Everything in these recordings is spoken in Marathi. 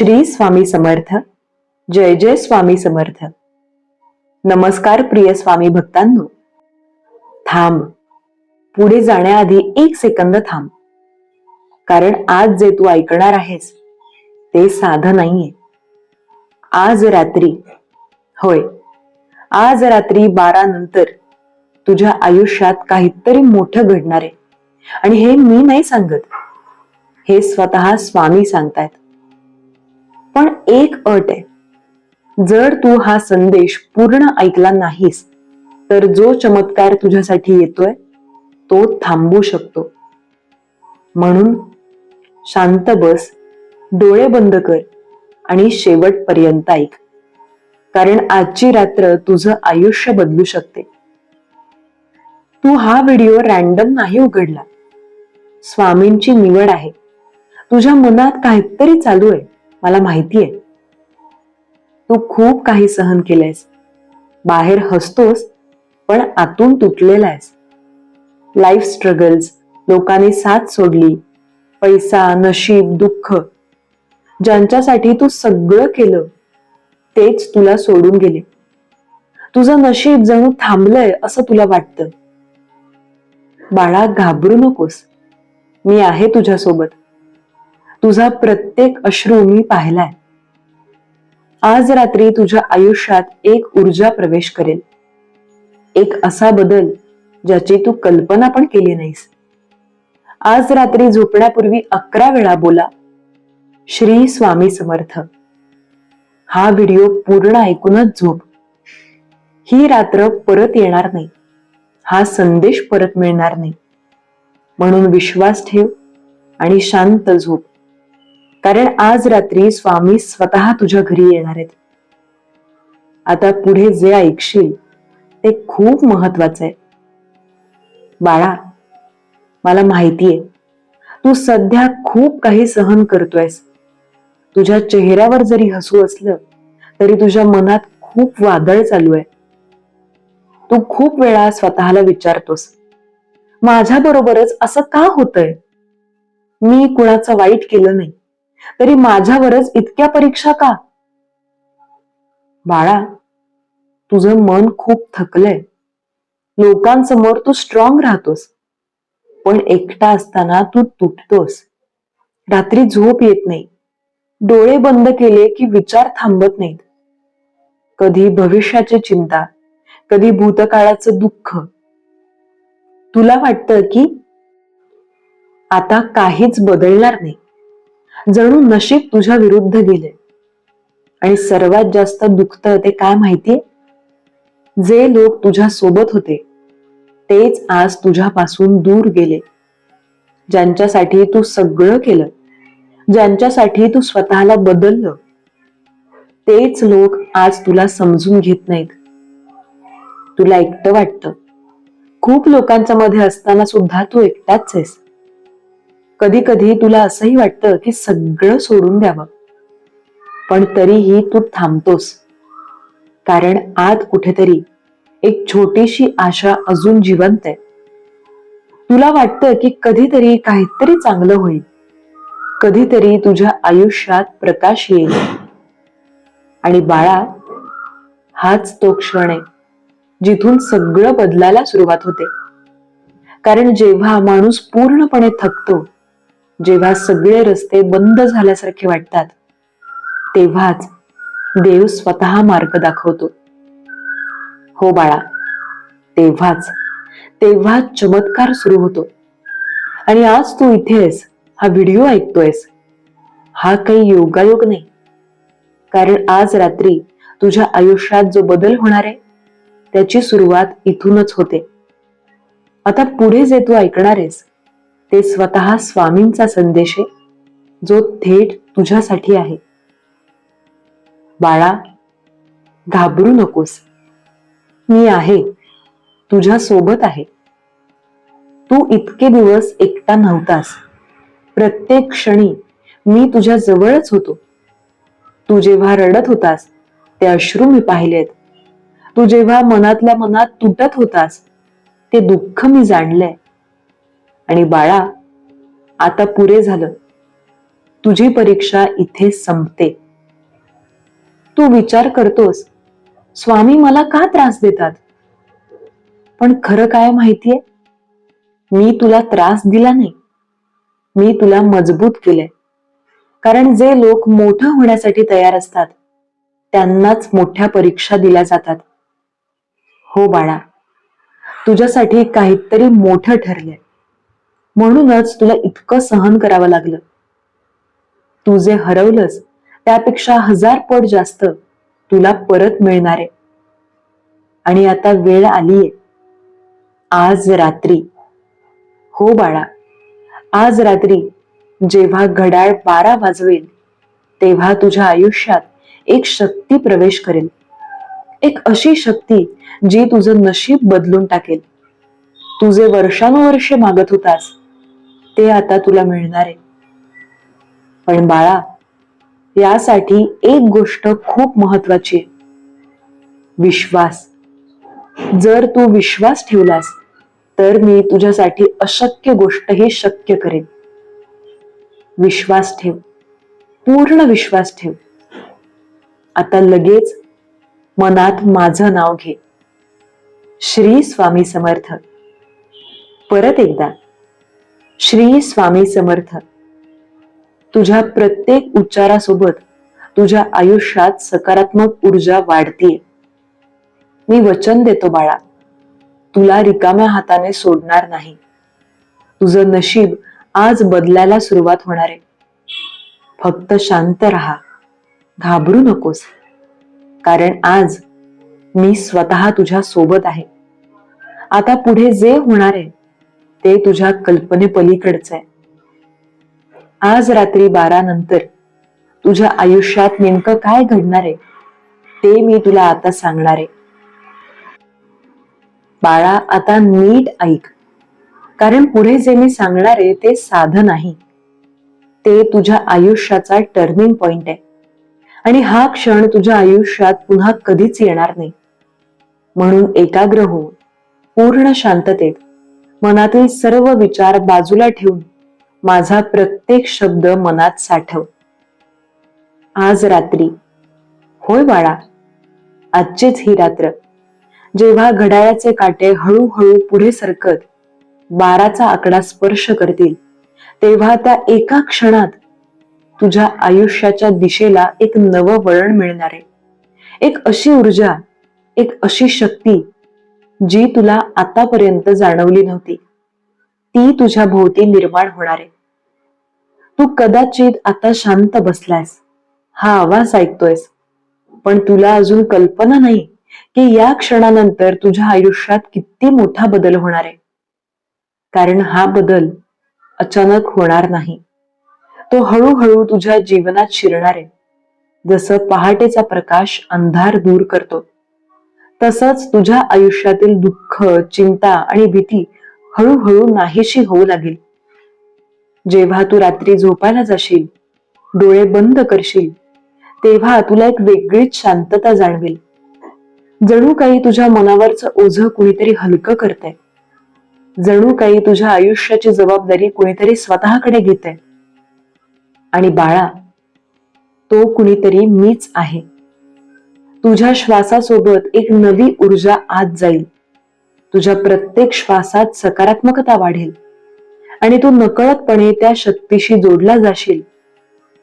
श्री स्वामी समर्थ. जय जय स्वामी समर्थ. नमस्कार प्रिय स्वामी भक्तांनो. थांब, पुढे जाण्याआधी 1 सेकंद थांब. कारण आज जे तू ऐकणार आहेस ते साधं नाहीये. आज रात्री, होय, आज रात्री 12 नंतर तुझ्या आयुष्यात काहीतरी मोठं घडणार आहे. आणि हे मी नाही सांगत, हे स्वतः स्वामी सांगतायत. पण एक अट आहे. जर तू हा संदेश पूर्ण ऐकला नाहीस तर जो चमत्कार तुझ्यासाठी येतोय तो थांबू शकतो. म्हणून शांत बस, डोळे बंद कर आणि शेवटपर्यंत ऐक. कारण आजची रात्र तुझं आयुष्य बदलू शकते. तू हा व्हिडिओ रॅन्डम नाही उघडला. स्वामींची निवड आहे. तुझ्या मनात काहीतरी चालू आहे, मला माहितीये. तू खूप काही सहन केलंयस. बाहेर हसतोस पण आतून तुटलेला आहेस. लाईफ स्ट्रगल्स, लोकांनी साथ सोडली, पैसा, नशीब, दुःख, ज्यांच्यासाठी तू सगळं केलं तेच तुला सोडून गेले. तुझं नशीब जणू थांबलंय असं तुला वाटतं. बाळा, घाबरू नकोस. मी आहे तुझ्यासोबत. तुझा प्रत्येक अश्रू मी पाहिलाय. आज रात्री तुझ्या आयुष्यात एक ऊर्जा प्रवेश करेल. एक असा बदल ज्याची तू कल्पना पण केली नाहीस. आज रात्री झोपण्यापूर्वी 11 वेळा बोला, श्री स्वामी समर्थ. हा व्हिडिओ पूर्ण ऐकूनच झोप. ही रात्र परत येणार नाही. हा संदेश परत मिळणार नाही. म्हणून विश्वास ठेव आणि शांत झोप. कारण आज रात्री स्वामी स्वतः तुझ्या घरी येणार आहेत. आता पुढे जे ऐकशील ते खूप महत्वाचं आहे. बाळा, मला माहितीये तू सध्या खूप काही सहन करतोयस. तुझ्या चेहऱ्यावर जरी हसू असलं तरी तुझ्या मनात खूप वादळ चालू आहे. तू खूप वेळा स्वतःला विचारतोस, माझ्या बरोबरच असं का होतंय? मी कुणाचं वाईट केलं नाही तरी माझ्यावरच इतक्या परीक्षा का? बाळा, तुझं मन खूप थकलंय. लोकांसमोर तू स्ट्रॉंग राहतोस पण एकटा असताना तू तुटतोस. रात्री झोप येत नाही. डोळे बंद केले की विचार थांबत नाहीत. कधी भविष्याची चिंता, कधी भूतकाळाचं दुःख. तुला वाटतं की आता काहीच बदलणार नाही, जणू नशीब तुझ्या विरुद्ध गेले. आणि सर्वात जास्त दुखतं ते काय माहितीये? जे लोक तुझ्या सोबत होते तेच आज तुझ्यापासून दूर गेले. ज्यांच्यासाठी तू सगळं केलं, ज्यांच्यासाठी तू स्वतःला बदललं, तेच लोक आज तुला समजून घेत नाहीत. तुला एकटं वाटतं. खूप लोकांच्या मध्ये असताना सुद्धा तू एकटाच आहेस. कधी कधी तुला असंही वाटतं की सगळं सोडून द्यावं, पण तरीही तू थांबतोस. कारण आत कुठेतरी एक छोटीशी आशा अजून जिवंत आहे. तुला वाटतं की कधीतरी काहीतरी चांगलं होईल, कधीतरी तुझ्या आयुष्यात प्रकाश येईल. आणि बाळा, हाच तो क्षण आहे जिथून सगळं बदलायला सुरुवात होते. कारण जेव्हा माणूस पूर्णपणे थकतो, जेव्हा सगळे रस्ते बंद झाल्यासारखे वाटतात, तेव्हाच देव स्वतः मार्ग दाखवतो. हो बाळा, तेव्हाच चमत्कार सुरू होतो. आणि आज तू इथे आहेस, हा व्हिडिओ ऐकतोयस, हा काही योगायोग नाही. कारण आज रात्री तुझ्या आयुष्यात जो बदल होणार आहे त्याची सुरुवात इथूनच होते. आता पुढे जे तू ऐकणार आहेस ते स्वतः स्वामींचा संदेश आहे, जो थेट तुझ्यासाठी आहे. बाळा, घाबरू नकोस. मी आहे, तुझ्या सोबत आहे. तू इतके दिवस एकटा नव्हतास. प्रत्येक क्षणी मी तुझ्या जवळच होतो. तू जेव्हा रडत होतास ते अश्रू मी पाहिलेत. तू जेव्हा मनातल्या मनात तुटत होतास ते दुःख मी जाणलंय. आणि बाळा, आता पुरे झालं. तुझी परीक्षा इथे संपते. तू विचार करतोस, स्वामी मला का त्रास देतात? पण खरं काय माहितीये? मी तुला त्रास दिला नाही, मी तुला मजबूत केलंय. कारण जे लोक मोठं होण्यासाठी तयार असतात त्यांनाच मोठ्या परीक्षा दिल्या जातात. हो बाळा, तुझ्यासाठी काहीतरी मोठं ठरलंय, म्हणूनच तुला इतकं सहन करावं लागलं. तू जे हरवलंस त्यापेक्षा 1000 पट जास्त तुला परत मिळणार आहे. आणि आता वेळ आलीये, आज रात्री. हो बाळा, आज रात्री जेव्हा घड्याळ 12 वाजवेल तेव्हा तुझ्या आयुष्यात एक शक्ती प्रवेश करेल. एक अशी शक्ती जी तुझं नशीब बदलून टाकेल. तू जे वर्षानुवर्षे मागत होतास ते आता तुला मिळणार आहे. पण बाळा, यासाठी एक गोष्ट खूप महत्वाची आहे, विश्वास. जर तू विश्वास ठेवलास तर मी तुझ्यासाठी अशक्य गोष्टही शक्य करेन. विश्वास ठेव, पूर्ण विश्वास ठेव. आता लगेच मनात माझं नाव घे, श्री स्वामी समर्थ. परत एकदा, श्री स्वामी समर्थ. तुझ्या प्रत्येक उच्चारासोबत तुझ्या आयुष्यात सकारात्मक ऊर्जा वाढतीये. मी वचन देतो बाळा, तुला रिकाम्या हाताने सोडणार नाही. तुझं नशीब आज बदलायला सुरुवात होणार आहे. फक्त शांत राहा, घाबरू नकोस. कारण आज मी स्वतः तुझ्या सोबत आहे. आता पुढे जे होणार आहे ते तुझ्या कल्पनेपलीकडचं आहे. आज रात्री 12 नंतर तुझ्या आयुष्यात नेमकं काय घडणार आहे ते मी तुला आता सांगणार आहे. बाळा, आता नीट ऐक. कारण पुढे जे मी सांगणार आहे ते साधं नाही, ते तुझ्या आयुष्याचा टर्निंग पॉइंट आहे. आणि हा क्षण तुझ्या आयुष्यात पुन्हा कधीच येणार नाही. म्हणून एकाग्र हो, पूर्ण शांततेत मनातील सर्व विचार बाजूला ठेवून माझा प्रत्येक शब्द मनात साठव. आज रात्री, होय बाळा, आजचीच ही रात्र, जेव्हा घड्याळाचे काटे हळूहळू पुढे सरकत 12चा आकडा स्पर्श करतील तेव्हा त्या एका क्षणात तुझ्या आयुष्याच्या दिशेला एक नवं वळण मिळणार आहे. एक अशी ऊर्जा, एक अशी शक्ती जी तुला आतापर्यंत जाणवली नव्हती, ती तुझ्या भोवती निर्माण होणार आहे. तू कदाचित आता शांत बसलायस, हा आवाज ऐकतोयस, पण तुला अजून कल्पना नाही की या क्षणानंतर तुझ्या आयुष्यात किती मोठा बदल होणार आहे. कारण हा बदल अचानक होणार नाही, तो हळूहळू तुझ्या जीवनात शिरणार आहे. जसं पहाटेचा प्रकाश अंधार दूर करतो, तसंच तुझ्या आयुष्यातील दुःख, चिंता आणि भीती हळूहळू नाहीशी होऊ लागेल. जेव्हा तू रात्री झोपायला जाशील, डोळे बंद करशील, तेव्हा तुला एक वेगळीच शांतता जाणवेल. जणू काही तुझ्या मनावरचं ओझं कुणीतरी हलकं करतंय. जणू काही तुझ्या आयुष्याची जबाबदारी कुणीतरी स्वतःकडे घेतंय. आणि बाळा, तो कुणीतरी मीच आहे. तुझ्या श्वासासोबत एक नवी ऊर्जा आत जाईल. तुझ्या प्रत्येक श्वासात सकारात्मकता वाढेल आणि तू नकळतपणे त्या शक्तीशी जोडला जाशील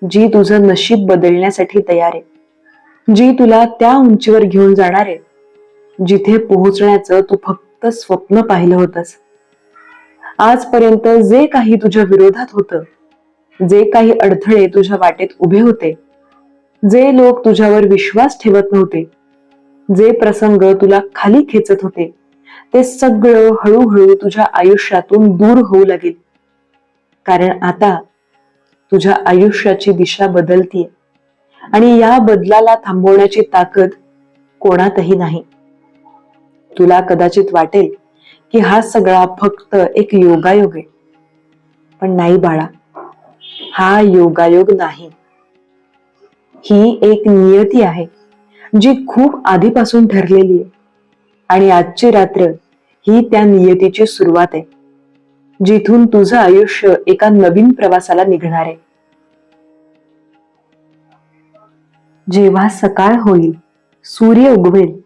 जी तुझं नशीब बदलण्यासाठी तयार आहे, जी तुला त्या उंचीवर घेऊन जाणार आहे जिथे पोहोचण्याचं तू फक्त स्वप्न पाहिलं होतंस. आजपर्यंत जे काही तुझ्या विरोधात होतं, जे काही अडथळे तुझ्या वाटेत उभे होते, जे लोक तुझ्यावर विश्वास ठेवत नव्हते, जे प्रसंग तुला खाली खेचत होते, ते सगळं हळूहळू तुझ्या आयुष्यातून दूर होऊ लागेल. कारण आता तुझ्या आयुष्याची दिशा बदलतीये आणि या बदलाला थांबवण्याची ताकद कोणातही नाही. तुला कदाचित वाटेल की हा सगळा फक्त एक योगायोग आहे, पण नाही बाळा, हा योगायोग नाही. ही एक नियती आहे जी खूप आधीपासून ठरलेली आहे. आणि आजची रात्र ही त्या नियतीची सुरुवात आहे, जिथून तुझं आयुष्य एका नवीन प्रवासाला निघणार आहे. जेव्हा सकाळ होईल, सूर्य उगवेल,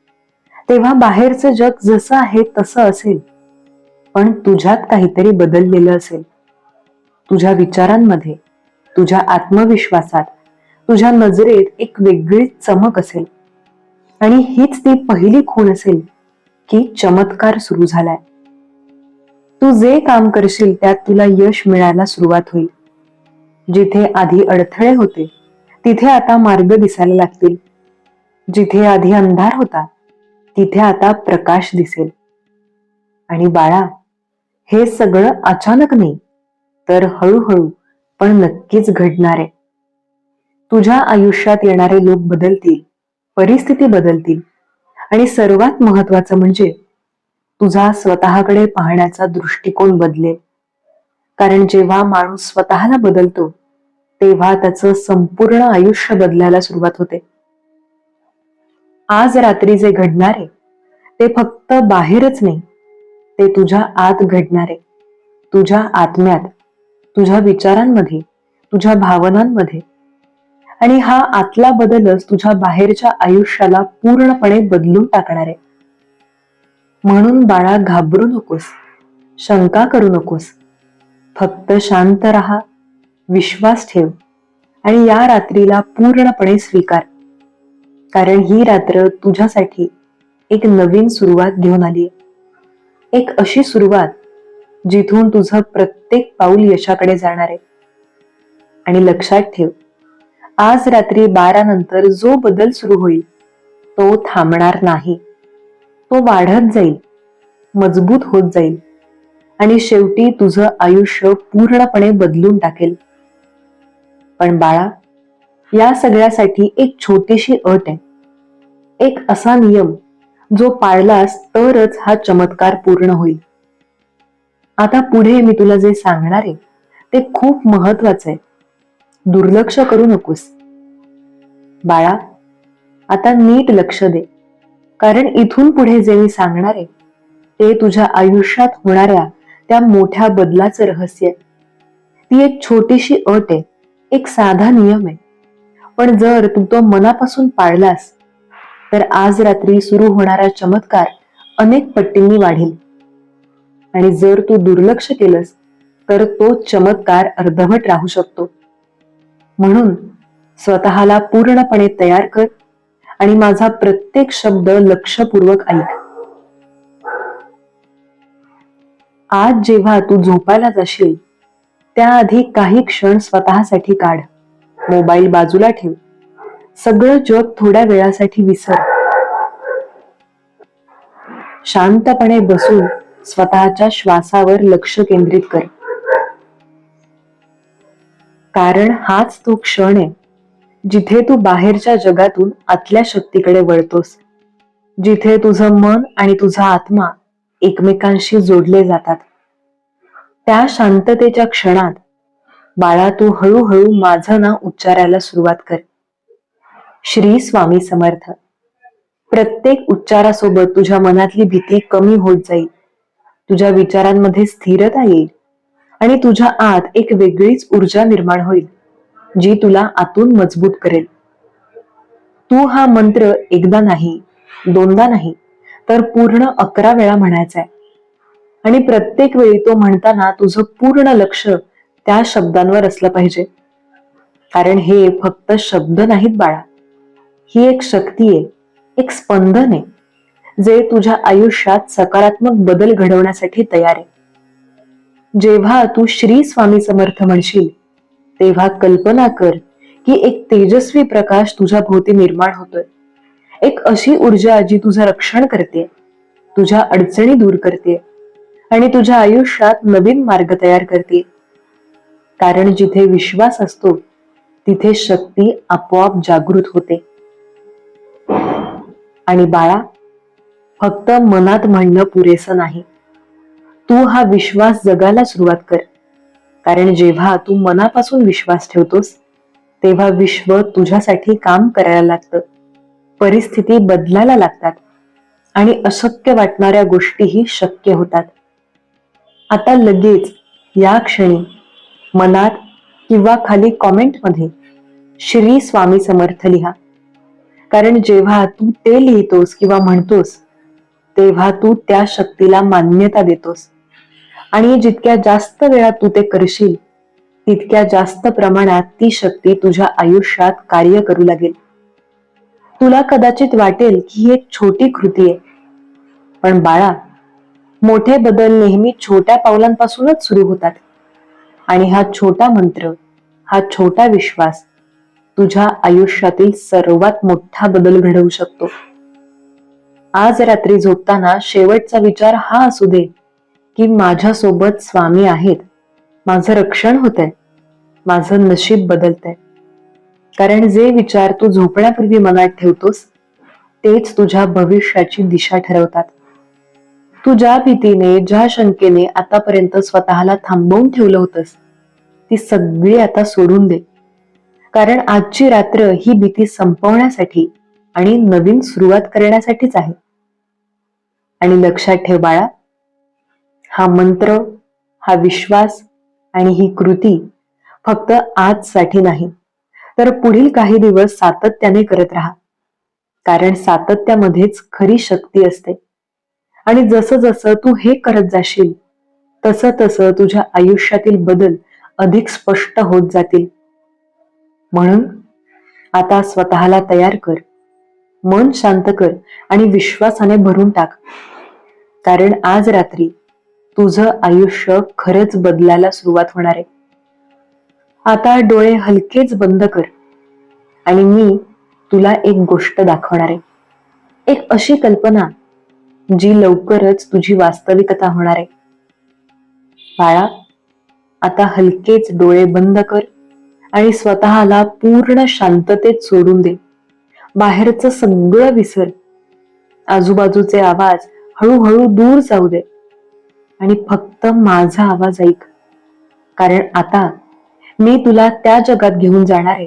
तेव्हा बाहेरचं जग जसं आहे तसं असेल, पण तुझ्यात काहीतरी बदललेलं असेल. तुझ्या विचारांमध्ये, तुझ्या आत्मविश्वासात, तुझ्या नजरेत एक वेगळीच चमक असेल. आणि हीच ती पहिली खूण असेल की चमत्कार सुरू झालाय. तू जे काम करशील त्यात तुला यश मिळायला सुरुवात होईल. जिथे आधी अडथळे होते तिथे आता मार्ग दिसायला लागतील. जिथे आधी अंधार होता तिथे आता प्रकाश दिसेल. आणि बाळा, हे सगळं अचानक नाही, तर हळूहळू पण नक्कीच घडणार आहे. तुझ्या आयुष्यात येणारे लोक बदलतील, परिस्थिती बदलतील, आणि सर्वात महत्वाचं म्हणजे तुझा स्वतःकडे पाहण्याचा दृष्टिकोन बदलेल. कारण जेव्हा माणूस स्वतःला बदलतो तेव्हा त्याचं संपूर्ण आयुष्य बदलायला सुरुवात होते. आज रात्री जे घडणार आहे ते फक्त बाहेरच नाही, ते तुझ्या आत घडणार आहे. तुझ्या आत्म्यात, तुझ्या विचारांमध्ये, तुझ्या भावनांमध्ये. आणि हा आतला बदलच तुझ्या बाहेरच्या आयुष्याला पूर्णपणे बदलून टाकणार आहे. म्हणून बाळा, घाबरू नकोस, शंका करू नकोस. फक्त शांत राहा, विश्वास ठेव आणि या रात्रीला पूर्णपणे स्वीकार. कारण ही रात्र तुझ्यासाठी एक नवीन सुरुवात घेऊन आली आहे. एक अशी सुरुवात जिथून तुझं प्रत्येक पाऊल यशाकडे जाणार आहे. आणि लक्षात ठेव, आज रात्री 12 नंतर जो बदल सुरू होईल तो थांबणार नाही. तो वाढत जाईल, मजबूत होत जाईल आणि शेवटी तुझं आयुष्य पूर्णपणे बदलून टाकेल. पण बाळा, या सगळ्यासाठी एक छोटीशी अट आहे. एक असा नियम जो पाळलास तरच हा चमत्कार पूर्ण होईल. आता पुढे मी तुला जे सांगणार आहे ते खूप महत्वाचं आहे. दुर्लक्ष करू नकोस. बाळा, आता नीट लक्ष दे, कारण इथून पुढे जे मी सांगणार आहे ते तुझ्या आयुष्यात होणाऱ्या त्या मोठ्या बदलाचं रहस्य आहे. ती एक छोटीशी अट आहे, एक साधा नियम आहे. पण जर तू तो मनापासून पाळलास तर आज रात्री सुरू होणारा चमत्कार अनेक पटींनी वाढेल. आणि जर तू दुर्लक्ष केलंस तर तो चमत्कार अर्धवट राहू शकतो. म्हणून स्वतःला पूर्णपणे तयार कर आणि माझा प्रत्येक शब्द लक्षपूर्वक ऐक. आज जेव्हा तू झोपायला जाशील त्याआधी काही क्षण स्वतःसाठी काढ. मोबाईल बाजूला ठेव. सगळं जग थोड्या वेळासाठी विसर. शांतपणे बसून स्वतःच्या श्वासावर लक्ष केंद्रित कर. कारण हाच तो क्षण आहे जिथे तू बाहेरच्या जगातून आतल्या शक्तीकडे वळतोस. जिथे तुझं मन आणि तुझा आत्मा एकमेकांशी जोडले जातात. त्या शांततेच्या क्षणात बाळा, तू हळूहळू माझं नाव उच्चारायला सुरुवात कर. श्री स्वामी समर्थ. प्रत्येक उच्चारासोबत तुझ्या मनातली भीती कमी होत जाईल. तुझ्या विचारांमध्ये स्थिरता येईल आणि तुझ्या आत एक वेगळीच ऊर्जा निर्माण होईल जी तुला आतून मजबूत करेल. तू हा मंत्र एकदा नाही, दोनदा नाही, तर पूर्ण 11 वेळा म्हणायचा आहे. आणि प्रत्येक वेळी तो म्हणताना तुझं पूर्ण लक्ष त्या शब्दांवर असलं पाहिजे. कारण हे फक्त शब्द नाहीत बाळा, ही एक शक्ती आहे, एक स्पंदन आहे जे तुझ्या आयुष्यात सकारात्मक बदल घडवण्यासाठी तयार आहे. जेव्हा तू श्री स्वामी समर्थ म्हणशील तेव्हा कल्पना कर की एक तेजस्वी प्रकाश तुझ्या भोवती निर्माण होतोय. एक अशी ऊर्जा जी तुझं रक्षण करते, तुझ्या अडचणी दूर करते आणि तुझ्या आयुष्यात नवीन मार्ग तयार करते. कारण जिथे विश्वास असतो तिथे शक्ती आपोआप जागृत होते. आणि बाळा, फक्त मनात म्हणणं पुरेसं नाही, तू हा विश्वास जगायला सुरुवात कर. कारण जेव्हा तू मनापासून विश्वास ठेवतोस तेव्हा विश्व तुझ्यासाठी काम करायला लागतं. परिस्थिती बदलायला लागतात आणि अशक्य वाटणाऱ्या गोष्टीही शक्य होतात. आता लगेच या क्षणी मनात किंवा खाली कॉमेंटमध्ये श्री स्वामी समर्थ लिहा. कारण जेव्हा तू ते लिहितोस किंवा म्हणतोस तेव्हा तू त्या शक्तीला मान्यता देतोस. आणि जितक्या जास्त वेळा तू ते करशील तितक्या जास्त प्रमाणात ती शक्ती तुझ्या आयुष्यात कार्य करू लागेल. तुला कदाचित वाटेल की ही एक छोटी कृती आहे, पण बाळा, मोठे बदल नेहमी छोट्या पावलांपासूनच सुरू होतात. आणि हा छोटा मंत्र, हा छोटा विश्वास तुझ्या आयुष्यातील सर्वात मोठा बदल घडवू शकतो. आज रात्री झोपताना शेवटचा विचार हा असू दे की माझ्यासोबत स्वामी आहेत, माझं रक्षण होतंय, माझं नशीब बदलतंय. कारण जे विचार तू झोपण्यापूर्वी मनात ठेवतोस तेच तुझ्या भविष्याची दिशा ठरवतात. तू ज्या भीतीने, ज्या शंकेने आतापर्यंत स्वतःला थांबवून ठेवलं होतंस ती सगळी आता सोडून दे. कारण आजची रात्र ही भीती संपवण्यासाठी आणि नवीन सुरुवात करण्यासाठीच आहे. आणि लक्षात ठेव बाळा, हा मंत्र, हा विश्वास आणि ही कृती फक्त आजसाठी नाही, तर पुढील काही दिवस सातत्याने करत राहा. कारण सातत्यामध्येच खरी शक्ती असते. आणि जसं जसं तू हे करत जाशील तसं तसं तुझ्या आयुष्यातील बदल अधिक स्पष्ट होत जातील. म्हणून आता स्वतःला तयार कर, मन शांत कर आणि विश्वासाने भरून टाक. कारण आज रात्री तुझं आयुष्य खरंच बदलायला सुरुवात होणार आहे. आता डोळे हलकेच बंद कर आणि मी तुला एक गोष्ट दाखवणार आहे. एक अशी कल्पना जी लवकरच तुझी वास्तविकता होणार आहे. बाळा, आता हलकेच डोळे बंद कर आणि स्वतःला पूर्ण शांततेत सोडून दे. बाहेरचं सगळं विसर. आजूबाजूचे आवाज हळूहळू दूर जाऊ दे आणि फक्त माझा आवाज ऐक. कारण आता मी तुला त्या जगात घेऊन जाणार आहे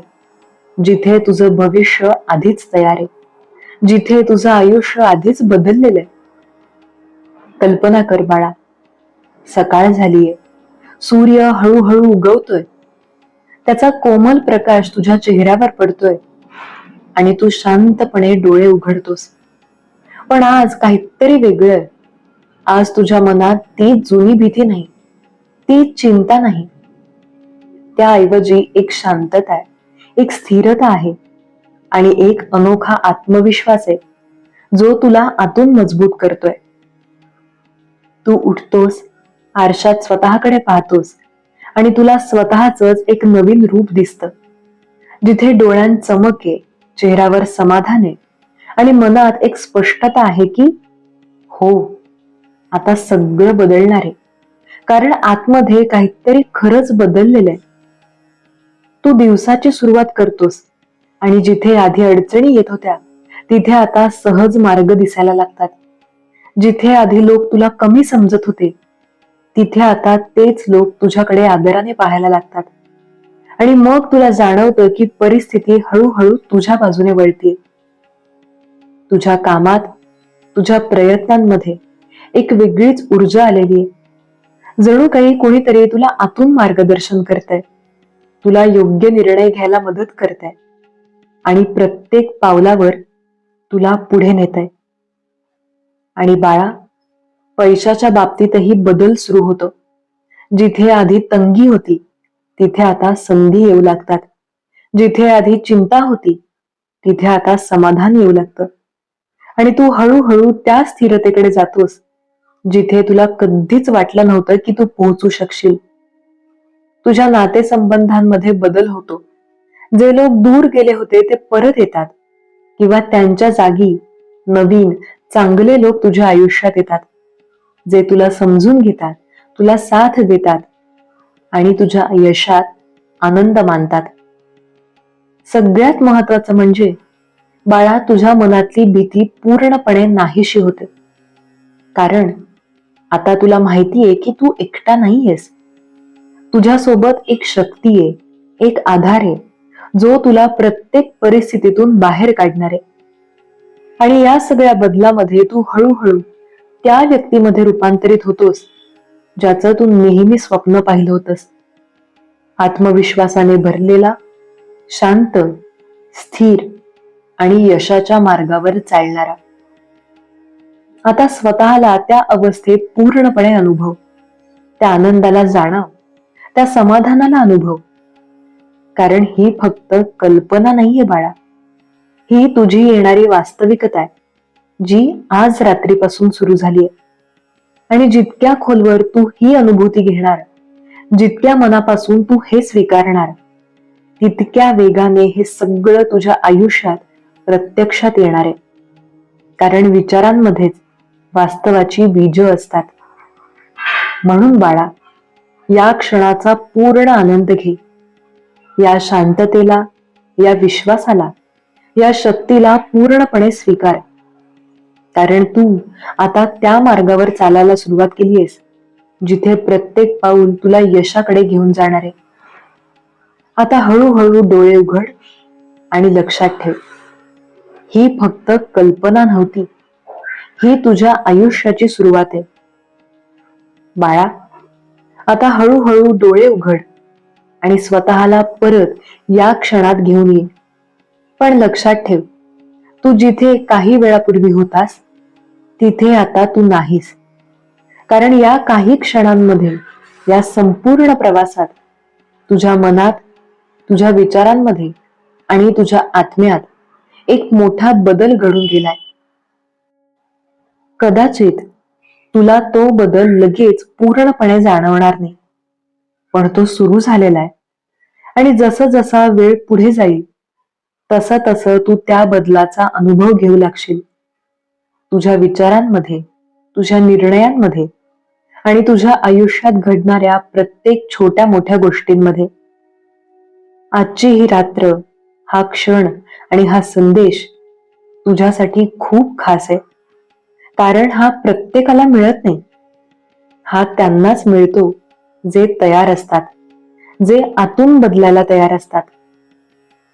जिथे तुझं भविष्य आधीच तयार आहे, जिथे तुझं आयुष्य आधीच बदललेलं आहे. कल्पना कर बाळा, सकाळ झालीये, सूर्य हळूहळू उगवतोय, त्याचा कोमल प्रकाश तुझ्या चेहऱ्यावर पडतोय आणि तू शांतपणे डोळे उघडतोस. पण आज काहीतरी वेगळं. आज तुझ्या मनात ती जुनी भीती नाही, ती चिंता नाही. त्याऐवजी एक शांतता आहे, एक स्थिरता आहे आणि एक अनोखा आत्मविश्वास आहे जो तुला आतून मजबूत करतोय. तू उठतोस, आरशात स्वतःकडे पाहतोस आणि तुला स्वतःच एक नवीन रूप दिसतं, जिथे डोळ्यांत चमक आहे, चेहऱ्यावर समाधान आहे आणि मनात एक स्पष्टता आहे की हो, आता सगळं बदलणार आहे. कारण आतमध्ये काहीतरी खरंच बदललेलं आहे. तू दिवसाची सुरुवात करतोस आणि जिथे आधी अडचणी येत होत्या तिथे आता सहज मार्ग दिसायला लागतात. जिथे आधी लोक तुला कमी समजत होते तिथे आता तेच लोक तुझ्याकडे आदराने पाहायला लागतात. आणि मग तुला जाणवतं की परिस्थिती हळूहळू तुझ्या बाजूने वळते. तुझ्या कामात, तुझ्या प्रयत्नांमध्ये एक वेगळीच ऊर्जा आलेली आहे. जणू काही कोणीतरी तुला आतून मार्गदर्शन करतंय, तुला योग्य निर्णय घ्यायला मदत करतंय आणि प्रत्येक पावलावर तुला पुढे नेतंय. आणि बाळा, पैशाच्या बाबतीतही बदल सुरू होतो. जिथे आधी तंगी होती तिथे आता संधी येऊ लागतात. जिथे आधी चिंता होती तिथे आता समाधान येऊ लागतं. आणि तू हळूहळू त्या स्थिरतेकडे जातोस जिथे तुला कधीच वाटलं नव्हतं की तू पोहोचू शकशील. तुझ्या नातेसंबंधांमध्ये बदल होतो. जे लोक दूर गेले होते ते परत येतात किंवा त्यांच्या जागी नवीन चांगले लोक तुझ्या आयुष्यात येतात, जे तुला समजून घेतात, तुला साथ देतात आणि तुझ्या यशात आनंद मानतात. सगळ्यात महत्वाचं म्हणजे बाळा, तुझ्या मनातली भीती पूर्णपणे नाहीशी होते. कारण आता तुला माहितीये की तू एकटा नाहीयेस. तुझ्यासोबत एक शक्ती आहे, एक आधार आहे जो तुला प्रत्येक परिस्थितीतून बाहेर काढणार आहे. आणि या सगळ्या बदलामध्ये तू हळूहळू त्या व्यक्तीमध्ये रूपांतरित होतोस ज्याचं तू नेहमी स्वप्न पाहिलं होतंस. आत्मविश्वासाने भरलेला, शांत, स्थिर आणि यशाच्या मार्गावर चालणारा. आता स्वतःला त्या अवस्थेत पूर्णपणे अनुभव, त्या आनंदाला जाणव, त्या समाधानाला अनुभव. कारण ही फक्त कल्पना नाहीये बाळा, ही तुझी येणारी वास्तविकता आहे, जी आज रात्रीपासून सुरू झालीय. आणि जितक्या खोलवर तू ही अनुभूती घेणार, जितक्या मनापासून तू हे स्वीकारणार, तितक्या वेगाने हे सगळं तुझ्या आयुष्यात प्रत्यक्षात येणार आहे. कारण विचारांमध्येच वास्तवाची बीज असतात. म्हणून बाळा, या क्षणाचा पूर्ण आनंद घे. या शांततेला, या विश्वासाला, या शक्तीला पूर्णपणे स्वीकार. कारण तू आता त्या मार्गावर चालायला सुरुवात केलीयस, जिथे प्रत्येक पाऊल तुला यशाकडे घेऊन जाणार आहे. आता हळूहळू डोळे उघड आणि लक्षात ठेव, ही फक्त कल्पना नव्हती, ही तुझ्या आयुष्याची सुरुवात आहे. बाळा, आता हळूहळू डोळे उघड आणि स्वतःला परत या क्षणात घेऊन ये. पण लक्षात ठेव, तू जिथे काही वेळापूर्वी होतास, तिथे आता तू नाहीस. कारण या काही क्षणांमध्ये, या संपूर्ण प्रवासात तुझ्या मनात, तुझ्या विचारांमध्ये आणि तुझ्या आत्म्यात एक मोठा बदल घडून गेलाय. कदाचित तुला तो बदल लगेच पूर्णपणे जाणवणार नाही, पण तो सुरू झालेला आहे. आणि जसं जसा वेळ पुढे जाईल, तसं तसं तू त्या बदलाचा अनुभव घेऊ लागशील. तुझ्या विचारांमध्ये, तुझ्या निर्णयांमध्ये आणि तुझ्या आयुष्यात घडणाऱ्या प्रत्येक छोट्या मोठ्या गोष्टींमध्ये. आजची ही रात्र, हा क्षण आणि हा संदेश तुझ्यासाठी खूप खास आहे. कारण हा प्रत्येकाला मिळत नाही. हा त्यांनाच मिळतो जे तयार असतात, जे आतून बदलायला तयार असतात.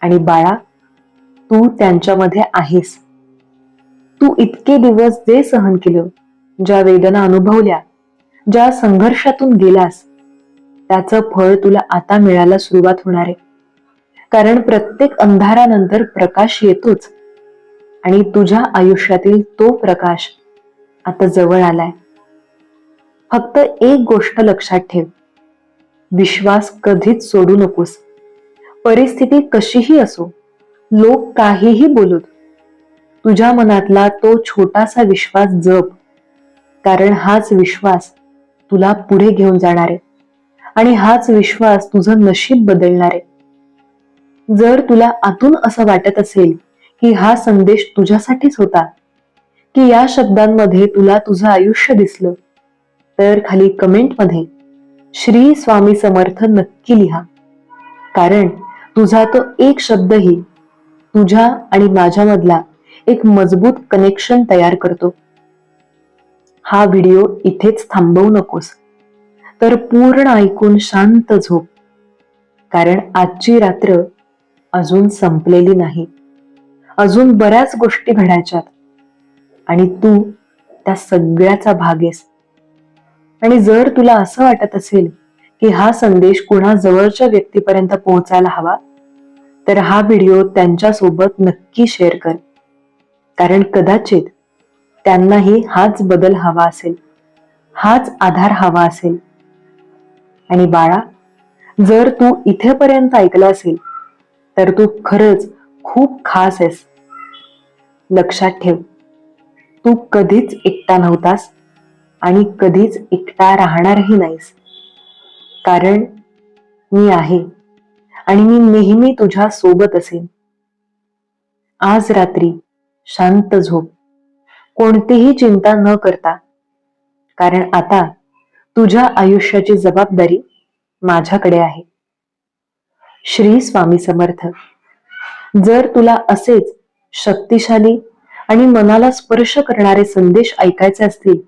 आणि बाळा, तू त्यांच्यामध्ये आहेस. तू इतके दिवस जे सहन केलं, ज्या वेदना अनुभवल्या, ज्या संघर्षातून गेलास, त्याचं फळ तुला आता मिळायला सुरुवात होणार आहे. कारण प्रत्येक अंधारानंतर प्रकाश येतोच, आणि तुझ्या आयुष्यातील तो प्रकाश आता जवळ आलाय. फक्त एक गोष्ट लक्षात ठेव, विश्वास कधीच सोडू नकोस. परिस्थिती कशीही असो, लोक काहीही बोलत, तुझ्या मनातला तो छोटासा विश्वास जप. कारण हाच विश्वास तुला पुढे घेऊन जाणार आहे, आणि हाच विश्वास तुझं नशीब बदलणार आहे. जर तुला आतून असं वाटत असेल की हा संदेश तुझ्यासाठीच होता, की या शब्दांमध्ये तुला तुझं आयुष्य दिसलं, तर खाली कमेंटमध्ये श्री स्वामी समर्थ नक्की लिहा. कारण तुझा तो एक शब्दही तुझ्या आणि माझ्यामधला एक मजबूत कनेक्शन तयार करतो. हा व्हिडिओ इथेच थांबवू नकोस, तर पूर्ण ऐकून शांत झोप. कारण आजची रात्र अजून संपलेली नाही. अजून बऱ्याच गोष्टी घडायच्यात, आणि तू त्या सगळ्याचा भाग आहेस. आणि जर तुला असं वाटत असेल की हा संदेश कुणा जवळच्या व्यक्तीपर्यंत पोहोचायला हवा, तर हा व्हिडिओ त्यांच्यासोबत नक्की शेअर कर. कारण कदाचित त्यांनाही हाच बदल हवा असेल, हाच आधार हवा असेल. आणि बाळा, जर तू इथेपर्यंत ऐकलं असेल, तर तू खरंच खूप खास आहेस. लक्षात ठेव, तू कधीच एकटा नव्हतास, आणि कधीच एकटा राहणारही नाहीस. कारण मी आहे, आणि मी नेहमी तुझ्या सोबत असेन. आज रात्री शांत झोप, कोणतीही चिंता न करता. कारण आता तुझ्या आयुष्याची जबाबदारी माझ्याकडे आहे. श्री स्वामी समर्थ. जर तुला असेच शक्तिशाली आणि मनाला स्पर्श करणारे संदेश ऐकायचे असतील,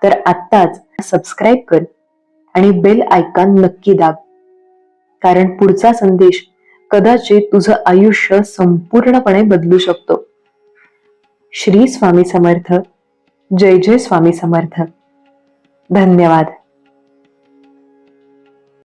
तर आत्ताच सबस्क्राईब कर आणि बेल आयकॉन नक्की दाब. कारण पुढचा संदेश कदाचित तुझं आयुष्य संपूर्णपणे बदलू शकतो. श्री स्वामी समर्थ. जय जय स्वामी समर्थ. धन्यवाद.